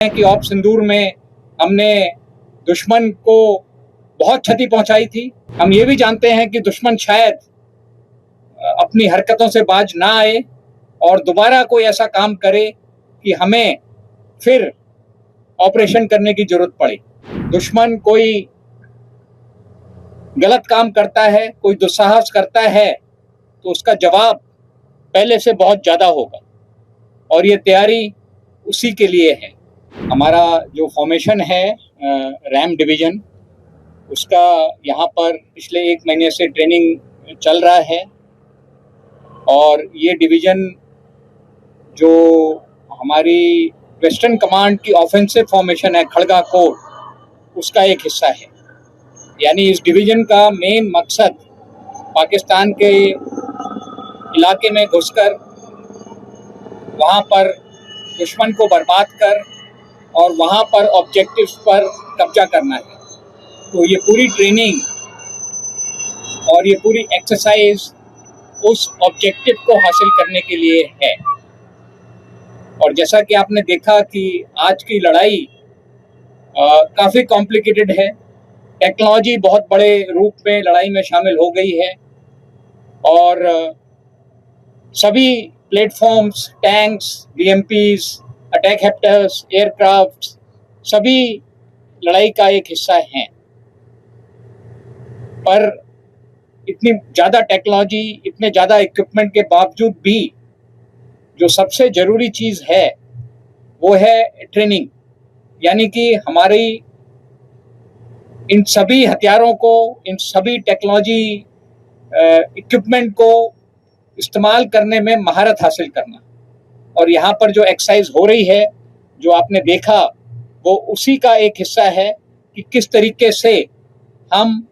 कि ऑप सिंदूर में हमने दुश्मन को बहुत क्षति पहुंचाई थी। हम ये भी जानते हैं कि दुश्मन शायद अपनी हरकतों से बाज ना आए और दोबारा कोई ऐसा काम करे कि हमें फिर ऑपरेशन करने की जरूरत पड़े। दुश्मन कोई गलत काम करता है, कोई दुस्साहस करता है, तो उसका जवाब पहले से बहुत ज़्यादा होगा और ये तैयारी उसी के लिए है। हमारा जो फॉर्मेशन है रैम डिवीज़न, उसका यहाँ पर पिछले 1 महीने से ट्रेनिंग चल रहा है और ये डिवीज़न जो हमारी वेस्टर्न कमांड की ऑफेंसिव फॉर्मेशन है खड़गा कोर, उसका एक हिस्सा है। यानी इस डिवीज़न का मेन मकसद पाकिस्तान के इलाके में घुसकर वहाँ पर दुश्मन को बर्बाद कर और वहाँ पर ऑब्जेक्टिव्स पर कब्जा करना है। तो ये पूरी ट्रेनिंग और ये पूरी एक्सरसाइज उस ऑब्जेक्टिव को हासिल करने के लिए है। और जैसा कि आपने देखा कि आज की लड़ाई काफ़ी कॉम्प्लिकेटेड है। टेक्नोलॉजी बहुत बड़े रूप में लड़ाई में शामिल हो गई है और सभी प्लेटफॉर्म्स, टैंक्स, बीएमपीज, अटैक हेप्टर्स, एयरक्राफ्ट सभी लड़ाई का एक हिस्सा हैं। पर इतनी ज़्यादा टेक्नोलॉजी, इतने ज़्यादा इक्विपमेंट के बावजूद भी जो सबसे ज़रूरी चीज़ है वो है ट्रेनिंग। यानी कि हमारी इन सभी हथियारों को, इन सभी टेक्नोलॉजी इक्विपमेंट को इस्तेमाल करने में महारत हासिल करना। और यहाँ पर जो एक्सरसाइज हो रही है, जो आपने देखा, वो उसी का एक हिस्सा है कि किस तरीके से हम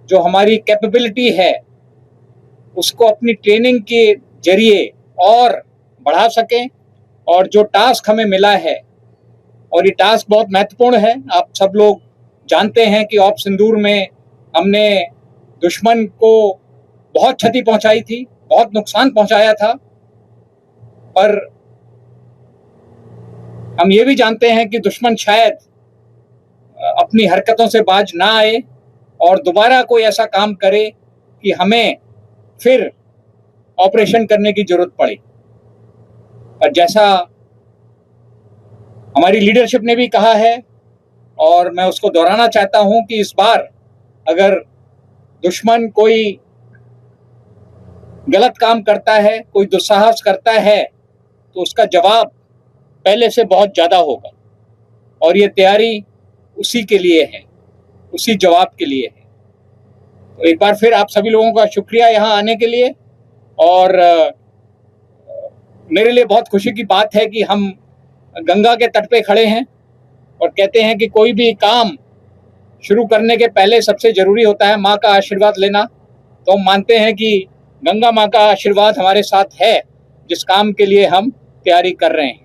जो हमारी कैपेबिलिटी है उसको अपनी ट्रेनिंग के जरिए और बढ़ा सकें। और जो टास्क हमें मिला है, और ये टास्क बहुत महत्वपूर्ण है, आप सब लोग जानते हैं कि ऑप सिंदूर में हमने दुश्मन को बहुत क्षति पहुंचाई थी, बहुत नुकसान पहुंचाया था। पर हम ये भी जानते हैं कि दुश्मन शायद अपनी हरकतों से बाज ना आए और दोबारा कोई ऐसा काम करे कि हमें फिर ऑपरेशन करने की जरूरत पड़े। पर जैसा हमारी लीडरशिप ने भी कहा है और मैं उसको दोहराना चाहता हूं कि इस बार अगर दुश्मन कोई गलत काम करता है, कोई दुस्साहस करता है, तो उसका जवाब पहले से बहुत ज़्यादा होगा और ये तैयारी उसी के लिए है, उसी जवाब के लिए है। तो एक बार फिर आप सभी लोगों का शुक्रिया यहाँ आने के लिए। और मेरे लिए बहुत खुशी की बात है कि हम गंगा के तट पे खड़े हैं और कहते हैं कि कोई भी काम शुरू करने के पहले सबसे ज़रूरी होता है माँ का आशीर्वाद लेना। तो हम मानते हैं कि गंगा माँ का आशीर्वाद हमारे साथ है, जिस काम के लिए हम तैयारी कर रहे हैं।